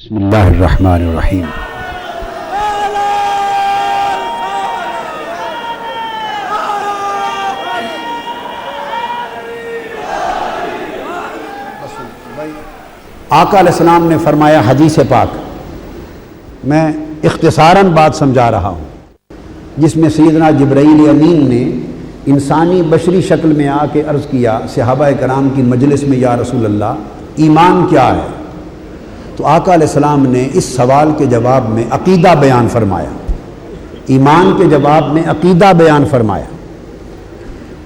بسم اللہ الرحمن الرحیم۔ آقا علیہ السلام نے فرمایا حدیث پاک، میں اختصاراً بات سمجھا رہا ہوں، جس میں سیدنا جبرائیل امین نے انسانی بشری شکل میں آ کے عرض کیا صحابہ کرام کی مجلس میں، یا رسول اللہ ایمان کیا ہے؟ تو آقا علیہ السلام نے اس سوال کے جواب میں عقیدہ بیان فرمایا، ایمان کے جواب میں عقیدہ بیان فرمایا۔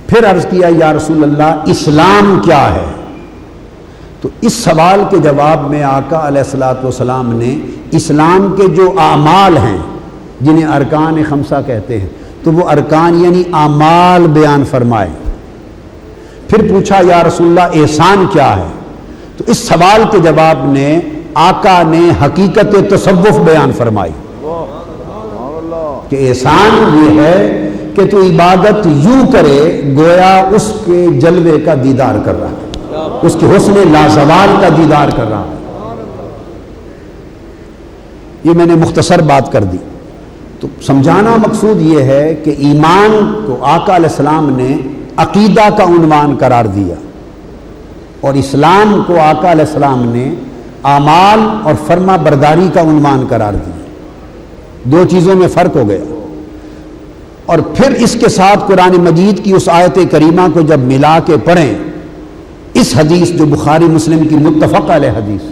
پھر عرض کیا یا رسول اللہ اسلام کیا ہے؟ تو اس سوال کے جواب میں آقا علیہ السلام نے اسلام کے جو اعمال ہیں، جنہیں ارکان خمسہ کہتے ہیں، تو وہ ارکان یعنی اعمال بیان فرمائے۔ پھر پوچھا یا رسول اللہ احسان کیا ہے؟ تو اس سوال کے جواب نے آقا نے حقیقت تصوف بیان فرمائی کہ احسان یہ ہے کہ تو عبادت یوں کرے گویا اس کے جلوے کا دیدار کر رہا ہے، اس کے حسن لازوال کا دیدار کر رہا ہے۔ یہ میں نے مختصر بات کر دی۔ تو سمجھانا مقصود یہ ہے کہ ایمان کو آقا علیہ السلام نے عقیدہ کا عنوان قرار دیا، اور اسلام کو آقا علیہ السلام نے اعمال اور فرما برداری کا عنوان قرار دیا۔ دو چیزوں میں فرق ہو گیا۔ اور پھر اس کے ساتھ قرآن مجید کی اس آیت کریمہ کو جب ملا کے پڑھیں، اس حدیث جو بخاری مسلم کی متفق علیہ حدیث،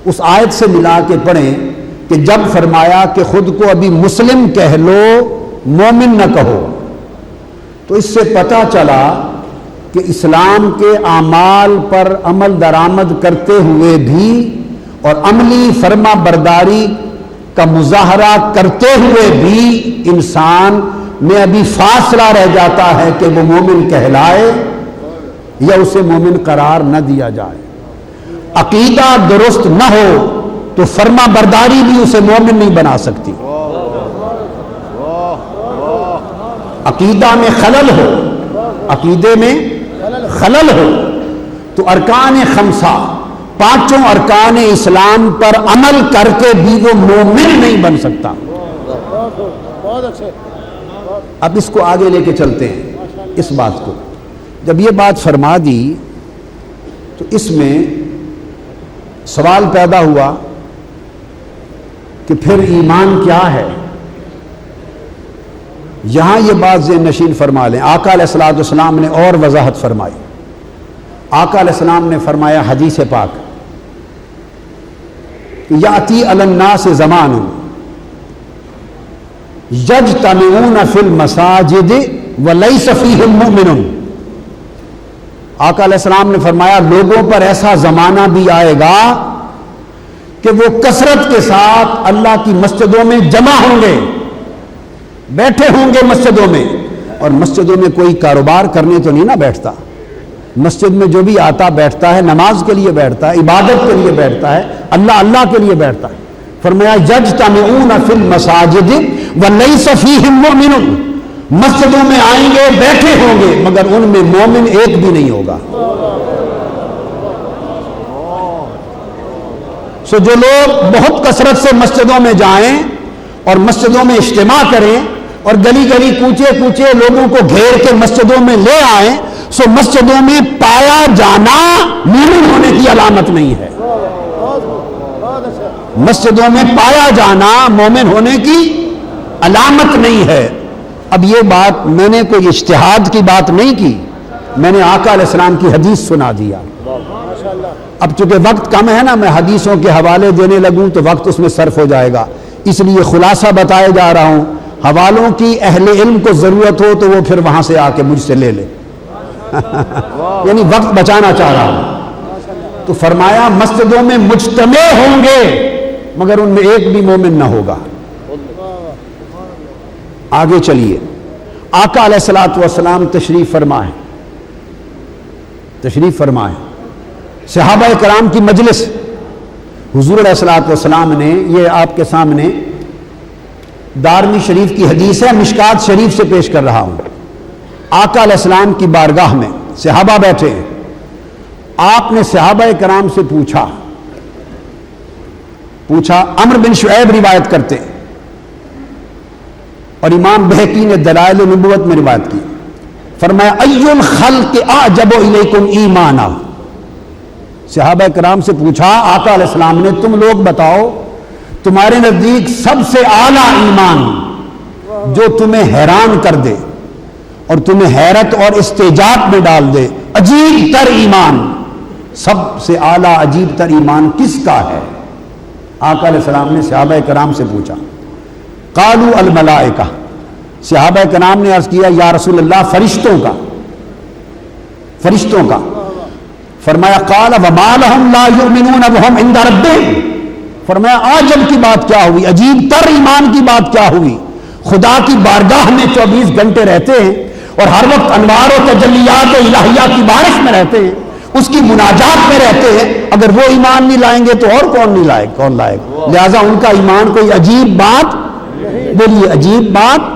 اس آیت سے ملا کے پڑھیں کہ جب فرمایا کہ خود کو ابھی مسلم کہہ لو مومن نہ کہو، تو اس سے پتہ چلا کہ اسلام کے اعمال پر عمل درآمد کرتے ہوئے بھی اور عملی فرما برداری کا مظاہرہ کرتے ہوئے بھی انسان میں ابھی فاصلہ رہ جاتا ہے کہ وہ مومن کہلائے یا اسے مومن قرار نہ دیا جائے۔ عقیدہ درست نہ ہو تو فرما برداری بھی اسے مومن نہیں بنا سکتی۔ عقیدہ میں خلل ہو، عقیدے میں خلل ہو تو ارکان خمسہ، پانچوں ارکان اسلام پر عمل کر کے بھی وہ مومن نہیں بن سکتا۔ اب اس کو آگے لے کے چلتے ہیں، اس بات کو جب یہ بات فرما دی تو اس میں سوال پیدا ہوا کہ پھر ایمان کیا ہے؟ یہاں یہ بات ذہن نشین فرما لیں، آقا علیہ السلام نے اور وضاحت فرمائی۔ آقا علیہ السلام نے فرمایا حدیث پاک، یاتی علی الناس زمان یجتمعون فی المساجد ولیس فیہم مؤمن۔ آقا علیہ السلام نے فرمایا لوگوں پر ایسا زمانہ بھی آئے گا کہ وہ کثرت کے ساتھ اللہ کی مسجدوں میں جمع ہوں گے، بیٹھے ہوں گے مسجدوں میں، اور مسجدوں میں کوئی کاروبار کرنے تو نہیں نہ بیٹھتا۔ مسجد میں جو بھی آتا بیٹھتا ہے نماز کے لیے بیٹھتا ہے، عبادت کے لیے بیٹھتا ہے، اللہ کے لیے بیٹھتا ہے۔ فرمایا یجتمعون فی المساجد ولیس فیہم مؤمن، مسجدوں میں آئیں گے، بیٹھے ہوں گے، مگر ان میں مومن ایک بھی نہیں ہوگا۔ سو جو لوگ بہت کثرت سے مسجدوں میں جائیں اور مسجدوں میں اجتماع کریں اور گلی گلی کوچے کوچے لوگوں کو گھیر کے مسجدوں میں لے آئیں، سو مسجدوں میں پایا جانا مومن ہونے کی علامت نہیں ہے۔ مسجدوں میں پایا جانا مومن ہونے کی علامت نہیں ہے۔ اب یہ بات میں نے کوئی اجتہاد کی بات نہیں کی، میں نے آقا علیہ السلام کی حدیث سنا دیا۔ اب چونکہ وقت کم ہے نا، میں حدیثوں کے حوالے دینے لگوں تو وقت اس میں صرف ہو جائے گا، اس لیے خلاصہ بتائے جا رہا ہوں۔ حوالوں کی اہل علم کو ضرورت ہو تو وہ پھر وہاں سے آ کے مجھ سے لے لے یعنی وقت بچانا چاہ رہا ہوں۔ تو فرمایا مسجدوں میں مجتمع ہوں گے مگر ان میں ایک بھی مومن نہ ہوگا۔ آگے چلیے، آقا علیہ السلام تشریف فرمائیں، صحابہ کرام کی مجلس، حضور علیہ السلام نے، یہ آپ کے سامنے دارمی شریف کی حدیث ہے، مشکات شریف سے پیش کر رہا ہوں۔ آقا علیہ السلام کی بارگاہ میں صحابہ بیٹھے ہیں، آپ نے صحابہ کرام سے پوچھا پوچھا. عمرو بن شعیب روایت کرتے ہیں اور امام بہقی نے دلائل نبوت میں روایت کی. فرمایا ای الخلق اعجب الیکم ایمانا. صحابہ کرام سے پوچھا آقا علیہ السلام نے تم لوگ بتاؤ تمہارے نزدیک سب سے اعلیٰ ایمان جو تمہیں حیران کر دے اور تمہیں حیرت اور استعجاب میں ڈال دے, عجیب تر ایمان, سب سے اعلیٰ عجیب تر ایمان کس کا ہے؟ آقا علیہ السلام نے صحابہ کرام سے پوچھا. قالوا الملائکہ. صحابہ کرام نے عرض کیا یا رسول اللہ فرشتوں کا, فرشتوں کا. فرمایا قال وما لهم لا يؤمنون وهم عند ربهم. فرمایا عجب کی بات کیا ہوئی, عجیب تر ایمان کی بات کیا ہوئی. خدا کی بارگاہ میں 24 گھنٹے رہتے ہیں اور ہر وقت انوار و تجلیات الہیہ کی بارش میں رہتے ہیں, اس کی مناجات میں رہتے ہیں. اگر وہ ایمان نہیں لائیں گے تو اور کون نہیں لائے, کون لائے گا؟ لہذا ان کا ایمان کوئی عجیب بات, بولیے عجیب بات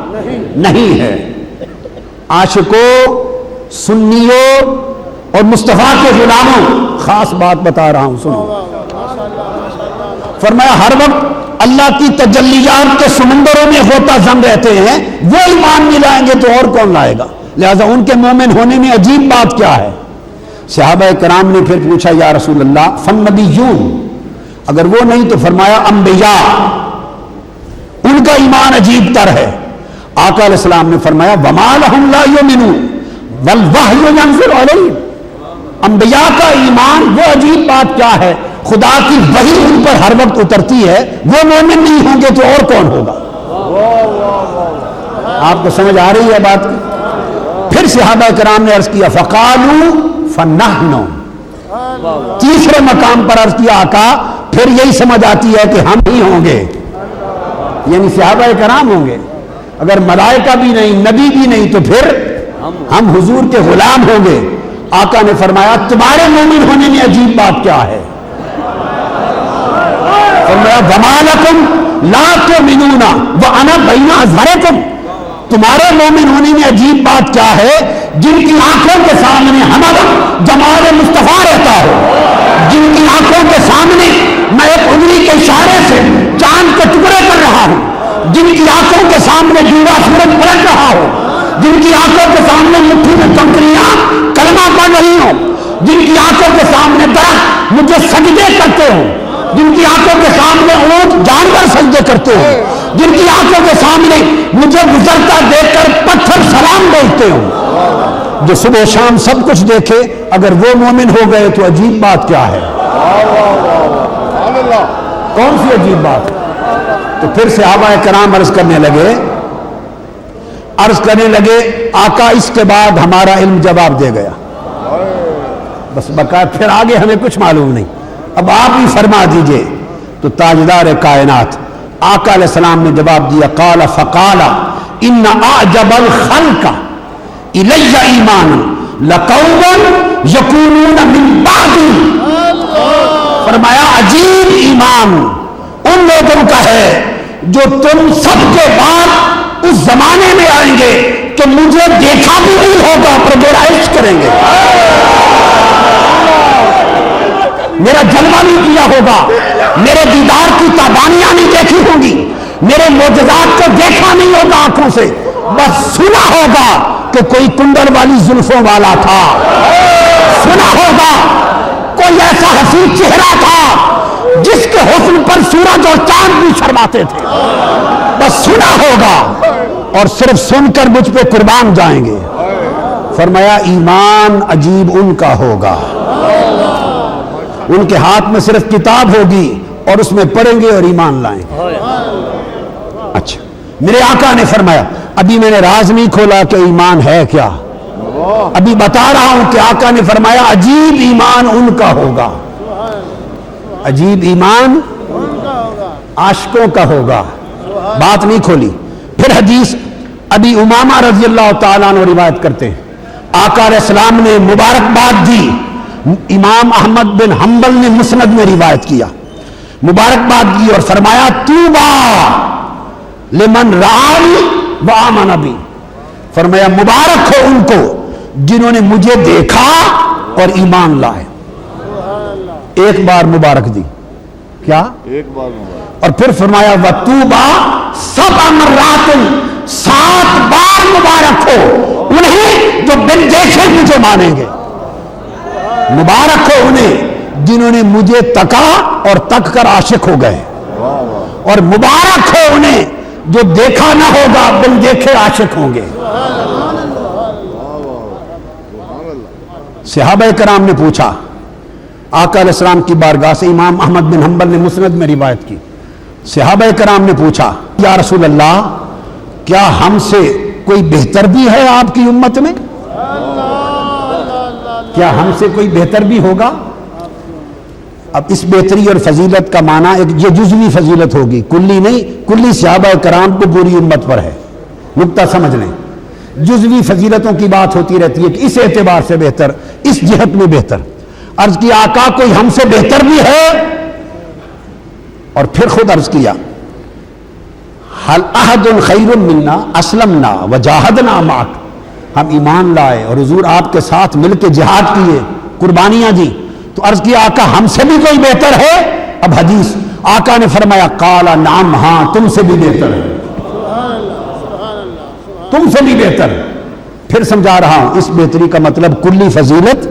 نہیں ہے. عاشقوں, سنیوں اور مصطفیٰ کے غلاموں, خاص بات بتا رہا ہوں سنو. فرمایا ہر وقت اللہ کی تجلیات کے سمندروں میں ہوتا زم رہتے ہیں, وہ ایمان نہیں لائیں گے تو اور کون لائے گا؟ لہذا ان کے مومن ہونے میں عجیب بات کیا ہے؟ صحابہ کرام نے پھر پوچھا یا رسول اللہ فالنبیون, اگر وہ نہیں تو فرمایا انبیاء, ان کا ایمان عجیب تر ہے. آقا علیہ السلام نے فرمایا وما لهم لا يؤمنون والوحی ينزل علیہم. انبیاء کا ایمان وہ عجیب بات کیا ہے, خدا کی وحی ان پر ہر وقت اترتی ہے, وہ مومن نہیں ہوں گے تو اور کون ہوگا؟ آپ کو سمجھ آ رہی ہے بات کی؟ پھر صحابہ کرام نے عرض کیا فقالوا فنحن. تیسرے مقام پر عرض کیا آقا پھر یہی سمجھ آتی ہے کہ ہم ہی ہوں گے, یعنی صحابہ کرام ہوں گے. اگر ملائکہ بھی نہیں, نبی بھی نہیں تو پھر ہم حضور کے غلام ہوں گے. آقا نے فرمایا تمہارے مومن ہونے میں عجیب بات کیا ہے؟ فرمایا وما لکم لا تؤمنون وانا بین اظہرکم. تمہارے مومن ہونے میں عجیب بات کیا ہے جن کی آنکھوں کے سامنے ہمارا جمال مصطفیٰ رہتا ہو, جن کی آنکھوں کے سامنے میں ایک انگلی کے اشارے سے چاند کے ٹکڑے کر رہا ہوں, جن کی آنکھوں کے سامنے جوڑا سورج پلٹ رہا ہو, جن کی آنکھوں کے سامنے مٹھی میں کنکریاں کلمہ پڑھ رہی ہوں, جن کی آنکھوں کے سامنے درخت مجھے سجدے کرتے ہوں, جن کی آنکھوں کے سامنے اونٹ جانور سجدے کرتے ہوں, جن کی آنکھوں کے سامنے مجھے گزرتا دیکھ کر پتھر سلام بولتے ہوں, جو صبح شام سب کچھ دیکھے, اگر وہ مومن ہو گئے تو عجیب بات کیا ہے؟ کون سی عجیب بات؟ تو پھر صحابہ کرام عرض کرنے لگے آقا اس کے بعد ہمارا علم جواب دے گیا, بس بقایت پھر آگے ہمیں کچھ معلوم نہیں, اب آپ ہی فرما دیجئے. تو تاجدار کائنات آقا علیہ السلام نے جواب دیا قال فقال ان اعجب الخلق الی ایمانا لقوم یکونون من بعدی. فرمایا عجیب ایمان ان لوگوں کا ہے جو تم سب کے بعد اس زمانے میں آئیں گے کہ مجھے دیکھا بھی نہیں ہوگا پر میرا عشق کریں گے, میرا جلوہ نہیں کیا ہوگا, میرے دیدار کی تابانیاں نہیں دیکھی ہوں گی, میرے معجزات کو دیکھا نہیں ہوگا آنکھوں سے, بس سنا ہوگا کہ کوئی کنڈل والی زلفوں والا تھا, سنا ہوگا کوئی ایسا حسین چہرہ تھا جس کے حسن پر سورج اور چاند بھی شرماتے تھے, بس سنا ہوگا اور صرف سن کر مجھ پہ قربان جائیں گے. فرمایا ایمان عجیب ان کا ہوگا, ان کے ہاتھ میں صرف کتاب ہوگی اور اس میں پڑھیں گے اور ایمان لائیں گے. اچھا میرے آقا نے فرمایا ابھی میں نے راز نہیں کھولا کہ ایمان ہے کیا, ابھی بتا رہا ہوں کہ آقا نے فرمایا عجیب ایمان ان کا ہوگا, عجیب ایمان عاشقوں کا ہوگا, بات نہیں کھولی. پھر حدیث ابھی امامہ رضی اللہ تعالیٰ عنہ روایت کرتے ہیں آقا علیہ السلام نے مبارکباد دی, امام احمد بن حنبل نے مسند میں روایت کیا, مبارکباد دی اور فرمایا طوبیٰ لمن رآنی وآمن بی. فرمایا مبارک ہو ان کو جنہوں نے مجھے دیکھا اور ایمان لائے. ایک بار مبارک دی, کیا؟ ایک بار مبارک. اور پھر فرمایا وَطُوبَى سَبْعَ مَرَّاتٍ 7 بار مبارک ہو انہیں جو بن دیکھے مجھے مانیں گے. مبارک ہو انہیں جنہوں نے مجھے تکا اور تک کر عاشق ہو گئے. اور مبارک ہو انہیں جو دیکھا نہ ہوگا بن دیکھے عاشق ہوں گے. صحابہ کرام نے پوچھا آقا علیہ السلام کی بارگاہ سے، امام احمد بن حنبل نے مسند میں روایت کی، صحابہ کرام نے پوچھا یا رسول اللہ کیا ہم سے کوئی بہتر بھی ہے آپ کی امت میں؟ کیا ہم سے کوئی بہتر بھی ہوگا؟ اب اس بہتری اور فضیلت کا معنی یہ جزوی فضیلت ہوگی، کلی نہیں. کلی صحابہ کرام کو پوری امت پر ہے. نقطہ سمجھ لیں، جزوی فضیلتوں کی بات ہوتی رہتی ہے کہ اس اعتبار سے بہتر، اس جہت میں بہتر. عرض کیا آقا کوئی ہم سے بہتر بھی ہے؟ اور پھر خود عرض کیا حل احد خیر منا اسلمنا وجاہدنا معک، ہم ایمان لائے اور حضور آپ کے ساتھ مل کے جہاد کیے، قربانیاں دی. تو عرض کیا آقا ہم سے بھی کوئی بہتر ہے؟ اب حدیث آقا نے فرمایا قال نعم، ہاں تم سے بھی بہتر ہے، تم سے بھی بہتر. پھر سمجھا رہا ہوں اس بہتری کا مطلب کلی فضیلت،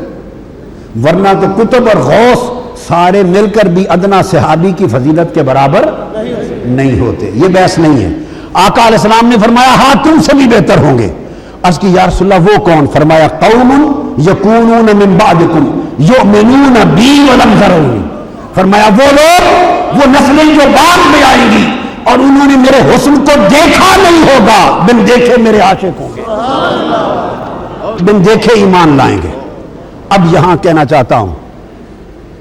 ورنہ تو کتب اور غوث سارے مل کر بھی ادنا صحابی کی فضیلت کے برابر نہیں ہوتے. یہ بحث نہیں ہے. آقا علیہ السلام نے فرمایا ہاں تم سے بھی بہتر ہوں گے. عرض کی یا رسول اللہ وہ کون؟ فرمایا قوم یکونون من بعدکم یؤمنون بی ولم یرونی، فرمایا وہ لوگ، وہ نسلیں جو بعد میں آئیں گی اور انہوں نے میرے حسن کو دیکھا نہیں ہوگا، بن دیکھے میرے عاشق ہوں گے، بن دیکھے ایمان لائیں گے. اب یہاں کہنا چاہتا ہوں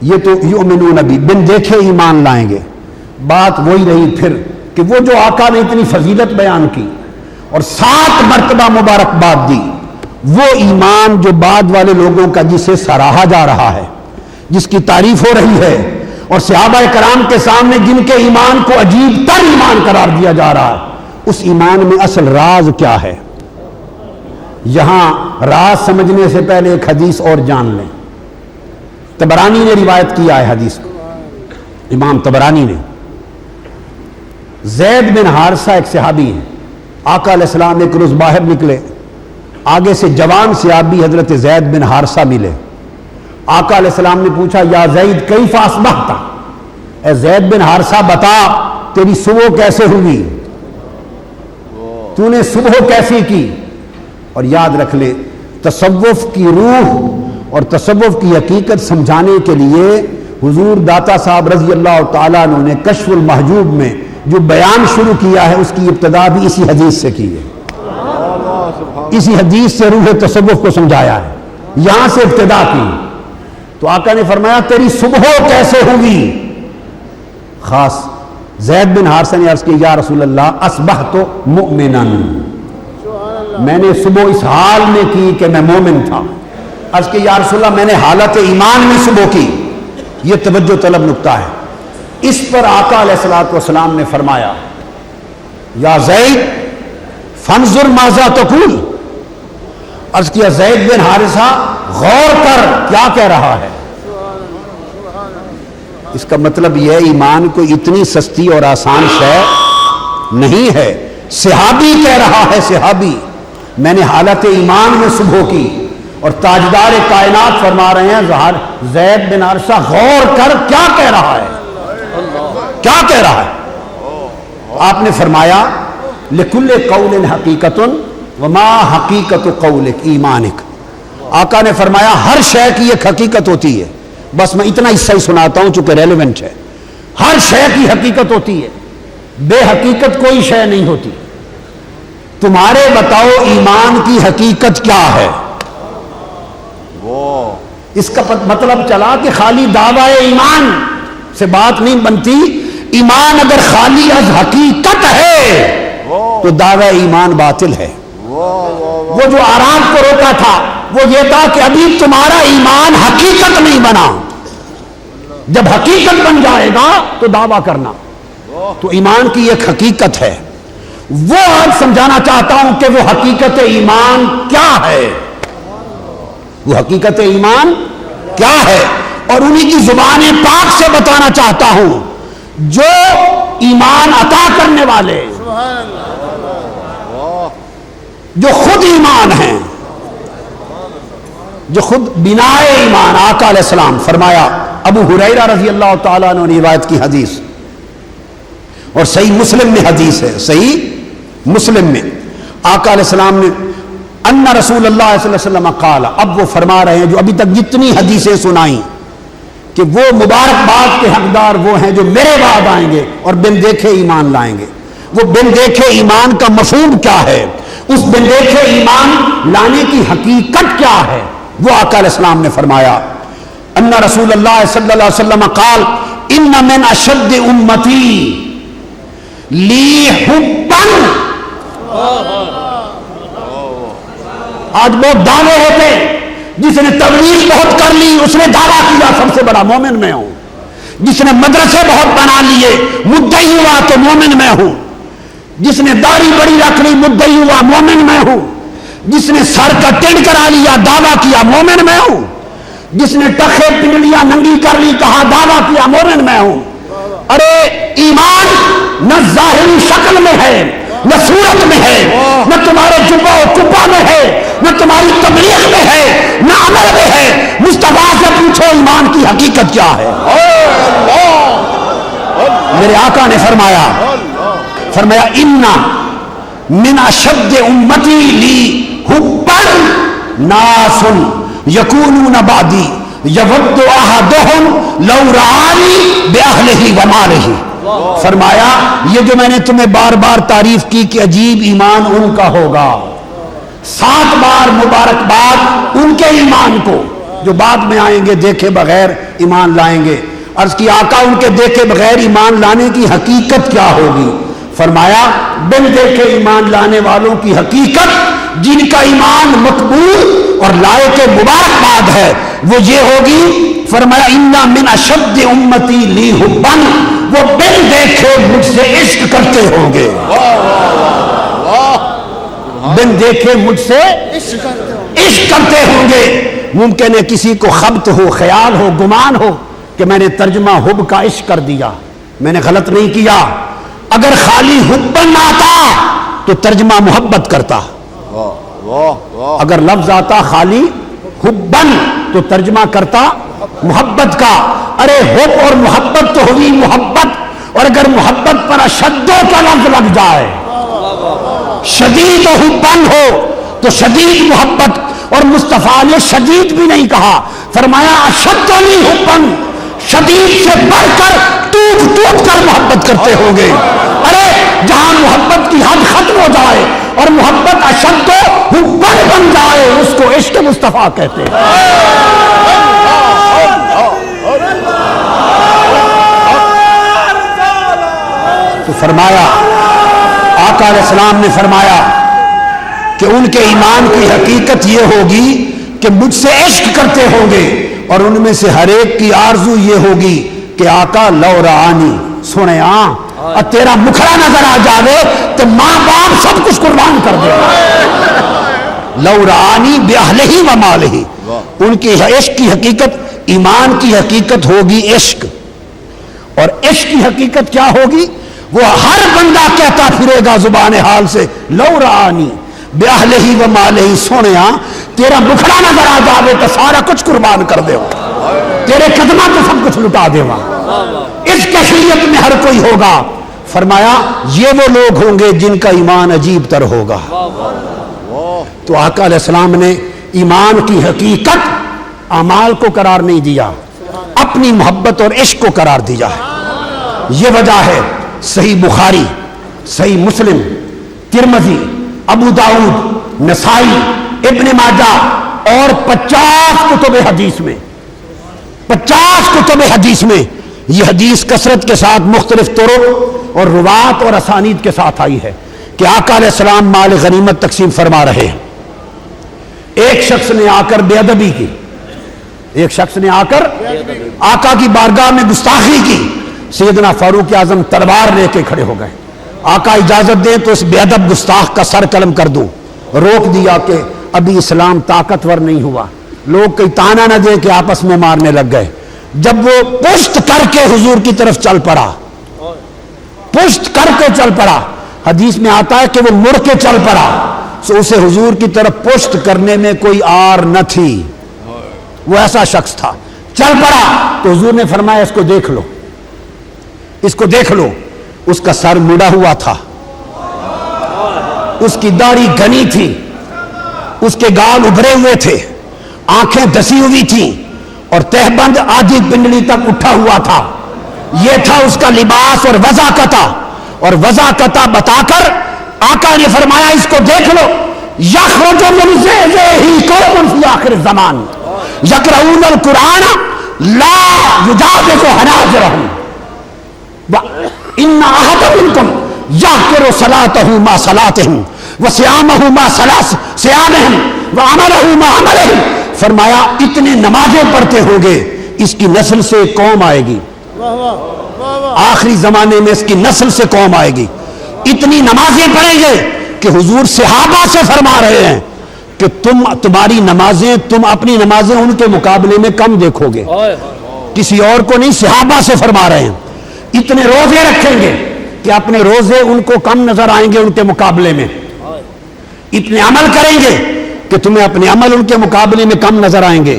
یہ تو یؤمنون بی، بن دیکھے ایمان لائیں گے. بات وہی رہی پھر کہ وہ جو آقا نے اتنی فضیلت بیان کی اور 7 مرتبہ مبارکباد دی، وہ ایمان جو بعد والے لوگوں کا جسے سراہا جا رہا ہے، جس کی تعریف ہو رہی ہے، اور صحابہ کرام کے سامنے جن کے ایمان کو عجیب تر ایمان قرار دیا جا رہا ہے، اس ایمان میں اصل راز کیا ہے؟ یہاں راز سمجھنے سے پہلے ایک حدیث اور جان لیں. طبرانی نے روایت کیا ہے حدیث کو، امام طبرانی نے. زید بن حارثہ ایک صحابی ہیں. آقا علیہ السلام ایک روز باہر نکلے، آگے سے جوان صحابی حضرت زید بن حارثہ ملے. آقا علیہ السلام نے پوچھا یا زید کیف اصبحت، اے زید بن حارثہ بتا تیری صبح کیسے ہوئی، تو نے صبح کیسی کی؟ اور یاد رکھ لے تصوف کی روح اور تصوف کی حقیقت سمجھانے کے لیے حضور داتا صاحب رضی اللہ تعالیٰ عنہ نے کشف المحجوب میں جو بیان شروع کیا ہے اس کی ابتدا بھی اسی حدیث سے کی ہے. اسی حدیث سے روح تصوف کو سمجھایا ہے، یہاں سے ابتدا کی. تو آقا نے فرمایا تیری صبح کیسے ہوئی؟ خاص زید بن حارثہ نے عرض کی یا رسول اللہ اصبحت مؤمنا، میں نے صبح اس حال میں کی کہ میں مومن تھا. عرض کی یا رسول اللہ میں نے حالت ایمان میں صبح کی. یہ توجہ طلب نقطہ ہے. اس پر آقا علیہ السلام نے فرمایا یا زید فانظر ماذا تقول. عرض کیا زید بن حارثہ غور کر کیا کہہ رہا ہے. اس کا مطلب یہ ہے ایمان کو اتنی سستی اور آسان شے نہیں ہے. صحابی کہہ رہا ہے، صحابی میں نے حالت ایمان میں صبح کی. اور تاجدار کائنات فرما رہے ہیں زید بن حارثہ غور کر کیا کہہ رہا ہے، کیا کہہ رہا ہے. آپ نے فرمایا لکل قول حقیقت وما حقیقت قولک ایمانک. آقا نے فرمایا ہر شے کی ایک حقیقت ہوتی ہے. بس میں اتنا حصہ ہی سناتا ہوں چونکہ ریلیونٹ ہے. ہر شے کی حقیقت ہوتی ہے، بے حقیقت کوئی شے نہیں ہوتی. تمہارے بتاؤ ایمان کی حقیقت کیا ہے؟ اس کا مطلب چلا کہ خالی دعویٰ ایمان سے بات نہیں بنتی. ایمان اگر خالی از حقیقت ہے تو دعویٰ ایمان باطل ہے. وہ جو آرام کو روکا تھا وہ یہ تھا کہ ابھی تمہارا ایمان حقیقت نہیں بنا، جب حقیقت بن جائے گا تو دعویٰ کرنا. تو ایمان کی ایک حقیقت ہے، وہ آج سمجھانا چاہتا ہوں کہ وہ حقیقت ایمان کیا ہے. وہ حقیقت ایمان کیا ہے اور انہی کی زبان پاک سے بتانا چاہتا ہوں. جو ایمان عطا کرنے والے، جو خود ایمان ہیں، جو خود بنائے ایمان، آقا علیہ السلام فرمایا، ابو ہریرہ رضی اللہ تعالیٰ عنہ نے روایت کی حدیث، اور صحیح مسلم میں حدیث ہے، صحیح مسلم میں آقا علیہ السلام نے ان رسول اللہ صلی اللہ علیہ وسلم قال، اب وہ فرما رہے ہیں جو ابھی تک جتنی حدیثیں سنائیں کہ وہ مبارکباد کے حقدار وہ ہیں جو میرے بعد آئیں گے اور بن دیکھے ایمان لائیں گے۔ وہ بن دیکھے ایمان کا مفہوم کیا ہے، اس بن دیکھے ایمان لانے کی حقیقت کیا ہے، وہ آقا علیہ السلام نے فرمایا ان رسول اللہ صلی اللہ علیہ وسلم قال ان من اشد امتی لی حبا۔ آج بہت دعوے ہوتے، جس نے تبلیغ بہت کر لی اس نے دعویٰ کیا سب سے بڑا مومن میں ہوں، جس نے مدرسے بہت بنا لیے مدعی ہوا کہ مومن میں ہوں، جس نے داڑھی بڑی رکھ لی مدعی ہوا مومن میں ہوں، جس نے سر کا ٹینڈ کرا لیا دعویٰ کیا مومن میں ہوں، جس نے ٹخے پنڈلیاں ننگی کر لی کہا دعویٰ کیا مومن میں ہوں۔ ارے ایمان نہ ظاہری شکل میں ہے، نہ صورت میں ہے، نہ تمہارے جبہ و کپا میں ہے، نہ تمہاری تبلیغ میں ہے، نہ عمل میں ہے۔ مصطفیٰ سے پوچھو ایمان کی حقیقت کیا ہے۔ میرے آقا نے فرمایا ان من اشد امتی لی حبا ناس یکونون بعدی یود احدہم لو رعانی باہلہ ومالہ۔ فرمایا یہ جو میں نے تمہیں بار بار تعریف کی کہ عجیب ایمان ان کا ہوگا، 7 بار مبارکباد ان کے ایمان کو جو بعد میں آئیں گے دیکھے بغیر ایمان لائیں گے۔ عرض کی آقا ان کے دیکھے بغیر ایمان لانے کی حقیقت کیا ہوگی؟ فرمایا بن دیکھے ایمان لانے والوں کی حقیقت جن کا ایمان مقبول اور لائق مبارکباد ہے وہ یہ ہوگی، فرمایا انا من اشد امتی لی حبا، وہ بن دیکھے مجھ سے عشق کرتے ہوں گے، بن دیکھے مجھ سے عشق کرتے ہوں گے۔ ممکن ہے کسی کو خبط ہو، خیال ہو، گمان ہو کہ میں نے ترجمہ حب کا عشق کر دیا، میں نے غلط نہیں کیا۔ اگر خالی حبن آتا تو ترجمہ محبت کرتا، اگر لفظ آتا خالی حبن تو ترجمہ کرتا محبت کا۔ ارے حب اور محبت تو ہوئی محبت، اور اگر محبت پر اشدوں کا لفظ لگ جائے، شدید حبن ہو تو شدید محبت، اور مصطفیٰ نے شدید بھی نہیں کہا، فرمایا اشدنی حبن، شدید سے بڑھ کر ٹوٹ ٹوٹ کر محبت کرتے ہوں گے۔ ارے جہاں محبت کی حد ختم ہو جائے اور محبت اشد حبن بن جائے اس کو عشق مصطفیٰ کہتے ہیں۔ تو فرمایا آقا علیہ السلام نے فرمایا کہ ان کے ایمان کی حقیقت یہ ہوگی کہ مجھ سے عشق کرتے ہوں گے، اور ان میں سے ہر ایک کی آرزو یہ ہوگی کہ آقا لو رعانی، سنے تیرا مکھڑا نظر آ جاوے تو ماں باپ سب کچھ قربان کر دے۔ لو رعانی باہلہ ومالہ، ان کی عشق کی حقیقت، ایمان کی حقیقت ہوگی عشق، اور عشق کی حقیقت کیا ہوگی؟ وہ ہر بندہ کہتا پھرے گا زبان حال سے لو رعانی باہلہ ومالہ، سونیا تیرا مکھڑا نظر آ جاوے تو سارا کچھ قربان کر دے، تیرے قدمہ تو سب کچھ لٹا دے گا۔ اس کیفیت میں ہر کوئی ہوگا۔ فرمایا یہ وہ لوگ ہوں گے جن کا ایمان عجیب تر ہوگا۔ تو آقا علیہ السلام نے ایمان کی حقیقت اعمال کو قرار نہیں دیا، اپنی محبت اور عشق کو قرار دیا ہے۔ یہ وجہ ہے صحیح بخاری، صحیح مسلم، ترمذی، ابو داؤد، نسائی، ابن ماجہ اور 50 کتب حدیث میں، 50 کتب حدیث میں یہ حدیث کثرت کے ساتھ مختلف طرق اور روات اور اسانید کے ساتھ آئی ہے کہ آقا علیہ السلام مال غنیمت تقسیم فرما رہے ہیں، ایک شخص نے آ کر بے ادبی کی، ایک شخص نے آ کر آقا کی بارگاہ میں گستاخی کی، سیدنا فاروق اعظم تلوار لے کے کھڑے ہو گئے، آقا اجازت دیں تو اس بے ادب گستاخ کا سر قلم کر دوں۔ روک دیا کہ ابھی اسلام طاقتور نہیں ہوا، لوگ کئی تانا نہ دیں کہ آپس میں مارنے لگ گئے۔ جب وہ پشت کر کے حضور کی طرف چل پڑا پشت کر کے چل پڑا. حدیث میں آتا ہے کہ وہ مڑ کے چل پڑا، سو اسے حضور کی طرف پشت کرنے میں کوئی آر نہ تھی، وہ ایسا شخص تھا. چل پڑا تو حضور نے فرمایا اس کو دیکھ لو، اس کو دیکھ لو. اس کا سر مڑا ہوا تھا، اس کی داڑھی گھنی تھی، اس کے گال ابھرے ہوئے تھے، آنکھیں دسی ہوئی تھیں اور تہبند آدھی پنڈلی تک اٹھا ہوا تھا. یہ تھا اس کا لباس اور وضاقتہ. اور وضاقتہ بتا کر آقا نے فرمایا اس کو دیکھ لو، یخرج من ذیہ قوم فی آخر الزمان یقرؤون القرآن لا یجاوز حناجرہم ان احد منکم یحقر صلاتہ ما صلاتہم وصیامہ ما صیامہم وعملہ ما عملہم. فرمایا اتنے نمازیں پڑھتے ہوں گے اس کی نسل سے قوم آئے گی، آخری زمانے میں اس کی نسل سے قوم آئے گی. اتنی نمازیں پڑھیں گے کہ حضور صحابہ سے فرما رہے ہیں کہ تمہاری نمازیں، تم اپنی نمازیں ان کے مقابلے میں کم دیکھو گے، کسی اور کو نہیں، صحابہ سے فرما رہے ہیں. اتنے روزے رکھیں گے کہ اپنے روزے ان کو کم نظر آئیں گے ان کے مقابلے میں. اتنے عمل کریں گے کہ تمہیں اپنے عمل ان کے مقابلے میں کم نظر آئیں گے.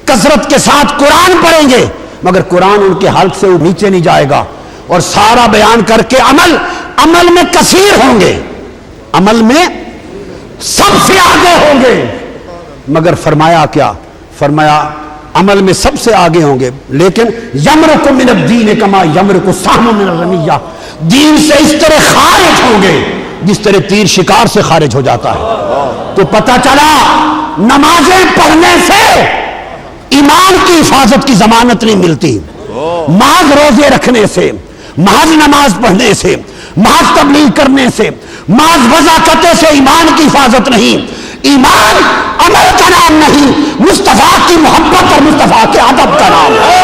کثرت کے ساتھ قرآن پڑھیں گے مگر قرآن ان کے حلق سے نیچے نہیں جائے گا. اور سارا بیان کر کے عمل میں کثیر ہوں گے، عمل میں سب سے آگے ہوں گے. مگر فرمایا کیا؟ فرمایا عمل میں سب سے آگے ہوں گے لیکن یمرق من الدین کما یمرق السهم من الرمیہ. دین سے اس طرح خارج ہوں گے جس طرح تیر شکار سے خارج ہو جاتا ہے. تو پتہ چلا نمازیں پڑھنے سے ایمان کی حفاظت کی ضمانت نہیں ملتی، محض روزے رکھنے سے، محض نماز پڑھنے سے، محض تبلیغ کرنے سے، محض وضاقتیں سے ایمان کی حفاظت نہیں. ایمان عمل کا نام نہیں، مصطفیٰ کی محبت اور مصطفیٰ کے ادب کا نام ہے.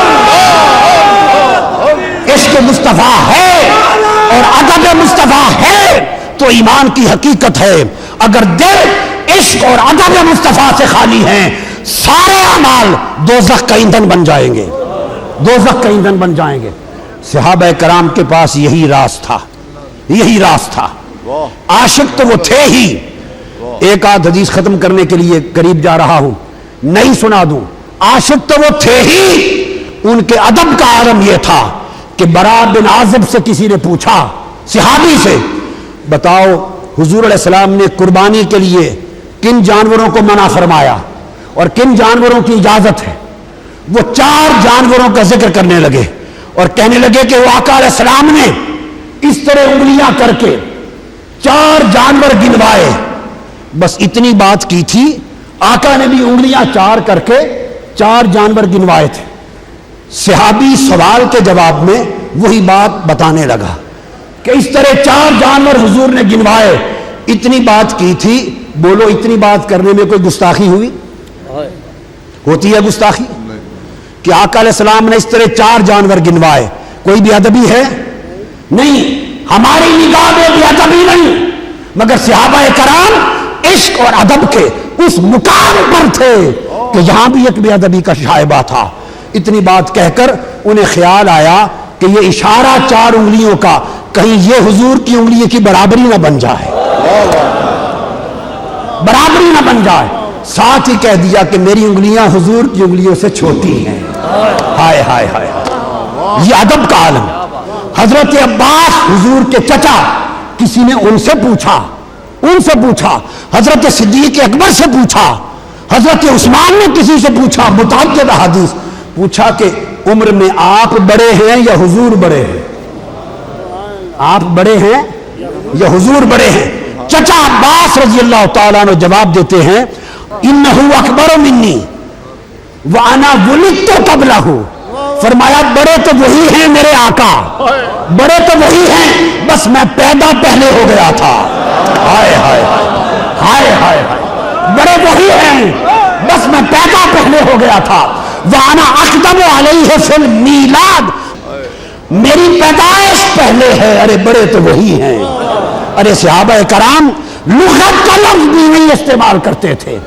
عشق مصطفیٰ ہے اور ادب مصطفیٰ ہے تو ایمان کی حقیقت ہے. اگر دل عشق اور ادب مصطفیٰ سے خالی ہیں سارے اعمال دوزخ کا ایندھن بن جائیں گے، دوزخ کا ایندھن بن جائیں گے. صحابہ کرام کے پاس یہی راز تھا، یہی راز تھا. عاشق تو وہ تھے ہی. ایک آدھ حدیث ختم کرنے کے لیے قریب جا رہا ہوں، نہیں سنا دوں. عاشق تو وہ تھے ہی. ان کے ادب کا عالم یہ تھا کہ برا بن عازب سے کسی نے پوچھا، صحابی سے، بتاؤ حضور علیہ السلام نے قربانی کے لیے کن جانوروں کو منع فرمایا اور کن جانوروں کی اجازت ہے؟ وہ 4 جانوروں کا ذکر کرنے لگے اور کہنے لگے کہ وہ آقا علیہ السلام نے اس طرح انگلیاں کر کے 4 جانور گنوائے. بس اتنی بات کی تھی، آقا نے بھی انگلیاں 4 کر کے 4 جانور گنوائے تھے. صحابی سوال کے جواب میں وہی بات بتانے لگا کہ اس طرح 4 جانور حضور نے گنوائے. اتنی بات کی تھی. بولو اتنی بات کرنے میں کوئی گستاخی ہوئی؟ ہوتی ہے گستاخی کہ آقا علیہ السلام نے اس طرح 4 جانور گنوائے؟ کوئی بھی ادبی ہے؟ نہیں، ہماری نگاہ میں بھی ادبی نہیں. مگر صحابہ کرام عشق اور ادب کے اس مقام پر تھے کہ یہاں بھی ایک بے ادبی کا شائبہ تھا. اتنی بات کہہ کر انہیں خیال آیا کہ یہ اشارہ 4 انگلیوں کا کہیں یہ حضور کی انگلی کی برابری نہ بن جائے، برابری نہ بن جائے. ساتھ ہی کہہ دیا کہ میری انگلیاں حضور کی انگلیوں سے چھوٹی ہیں. ہائے ہائے ہائے، یہ ادب کا عالم. حضرت عباس حضور کے چچا، کسی نے ان سے پوچھا، حضرت صدیق اکبر سے پوچھا، حضرت عثمان نے کسی سے پوچھا، متعدد احادیث پوچھا کہ عمر میں آپ بڑے ہیں یا حضور بڑے ہیں؟ آپ بڑے ہیں یا حضور بڑے ہیں؟ چچا عباس رضی اللہ تعالیٰ عنہ جواب دیتے ہیں، انہو اکبر منی وانا ولدت قبلہ. فرمایا بڑے تو وہی ہیں میرے آقا، بڑے تو وہی ہیں، بس میں پیدا پہلے ہو گیا تھا. ہائے ہائے ہائے ہائے، بڑے وہی ہیں، بس میں پیدا پہلے ہو گیا تھا. وانا اقدم علیہ فی المیلاد، میری پیدائش پہلے ہے. ارے بڑے تو وہی ہیں. ارے صحابہ کرام لغت کا لفظ بھی نہیں استعمال کرتے تھے.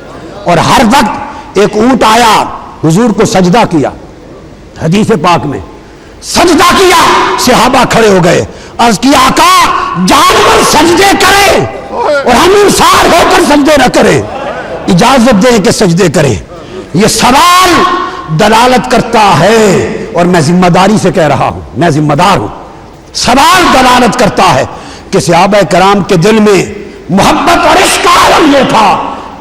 اور ہر وقت ایک اونٹ آیا، حضور کو سجدہ کیا، حدیث پاک میں سجدہ کیا، صحابہ کھڑے ہو گئے. عرض کی آقا جانور سجدے کرے اور ہم انسان ہو کر سجدے نہ کریں، اجازت دیں کہ سجدے کریں۔ یہ سوال دلالت کرتا ہے، اور میں ذمہ داری سے کہہ رہا ہوں، میں ذمہ دار ہوں، سوال دلالت کرتا ہے کہ صحابہ کرام کے دل میں محبت اور عشق کا عالم یہ تھا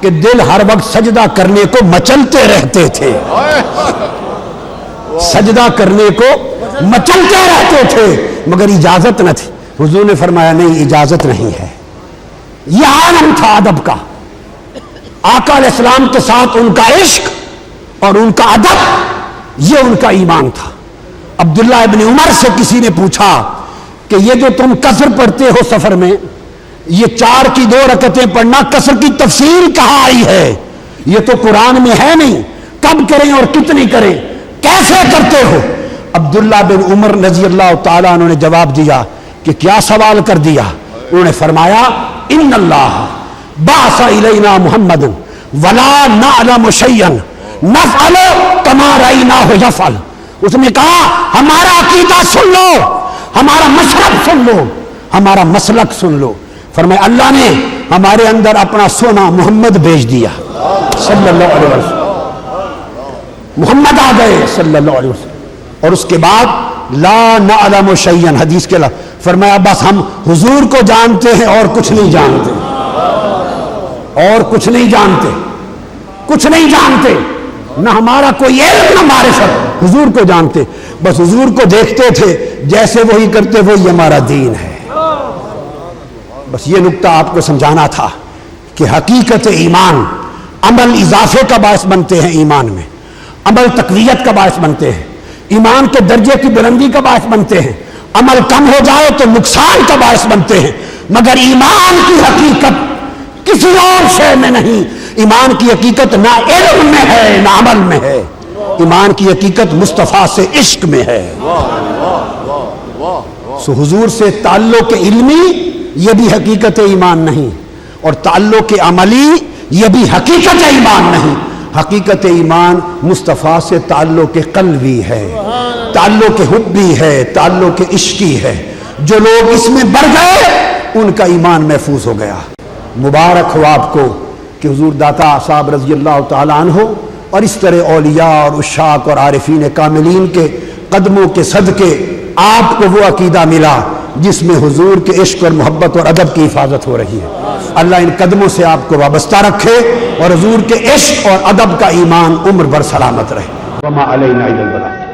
کہ دل ہر وقت سجدہ کرنے کو مچلتے رہتے تھے، سجدہ کرنے کو مچلتے رہتے تھے، مگر اجازت نہ تھی۔ حضور نے فرمایا نہیں، اجازت نہیں ہے۔ یہ عالم تھا ادب کا، آقا علیہ السلام کے ساتھ ان کا عشق اور ان کا ادب، یہ ان کا ایمان تھا۔ عبداللہ ابن عمر سے کسی نے پوچھا کہ یہ جو تم قصر پڑھتے ہو سفر میں، یہ 4 کی 2 رکعتیں پڑھنا، قصر کی تفسیر کہاں آئی ہے؟ یہ تو قرآن میں ہے نہیں، کب کریں اور کتنی کریں، کیسے کرتے ہو؟ عبداللہ بن عمر رضی اللہ تعالیٰ عنہ نے جواب دیا کہ کیا سوال کر دیا؟ انہوں نے فرمایا ان اللہ بعث الینا محمد ولا نعلم شیئا نفعل کما رأیناہ یفعل۔ اس نے کہا ہمارا عقیدہ سن لو، ہمارا مشرب سن لو، ہمارا مسلک سن لو۔ فرمایا اللہ نے ہمارے اندر اپنا سونا محمد بھیج دیا صلی اللہ علیہ وسلم، محمد آ گئے صلی اللہ علیہ وسلم، اور اس کے بعد لا نعلم شیئا، حدیث کے لفظ فرمایا بس ہم حضور کو جانتے ہیں اور کچھ نہیں جانتے، اور کچھ نہیں جانتے، کچھ نہیں جانتے، نہ ہمارا کوئی علم نہ معرفت، حضور کو جانتے، بس حضور کو دیکھتے تھے، جیسے وہی کرتے وہی ہمارا دین ہے۔ بس یہ نقطہ آپ کو سمجھانا تھا کہ حقیقت ایمان، عمل اضافے کا باعث بنتے ہیں، ایمان میں عمل تقویت کا باعث بنتے ہیں، ایمان کے درجے کی بلندی کا باعث بنتے ہیں، عمل کم ہو جائے تو نقصان کا باعث بنتے ہیں، مگر ایمان کی حقیقت کسی اور شے میں نہیں۔ ایمان کی حقیقت نہ علم میں ہے نہ عمل میں ہے، ایمان کی حقیقت مصطفیٰ سے عشق میں ہے۔ سو حضور سے تعلق علمی یہ بھی حقیقت ایمان نہیں، اور تعلق عملی یہ بھی حقیقت ایمان نہیں۔ حقیقت ایمان مصطفیٰ سے تعلق قلبی ہے، تعلق حبی ہے، تعلق عشقی ہے۔ جو لوگ اس میں بڑھ گئے ان کا ایمان محفوظ ہو گیا۔ مبارک ہو آپ کو کہ حضور داتا صاحب رضی اللہ تعالیٰ عنہ اور اس طرح اولیاء اور عشاق اور عارفین کاملین کے قدموں کے صدقے آپ کو وہ عقیدہ ملا جس میں حضور کے عشق اور محبت اور ادب کی حفاظت ہو رہی ہے۔ اللہ ان قدموں سے آپ کو وابستہ رکھے اور حضور کے عشق اور ادب کا ایمان عمر بھر سلامت رہے۔ وما علینا الا البلاغ۔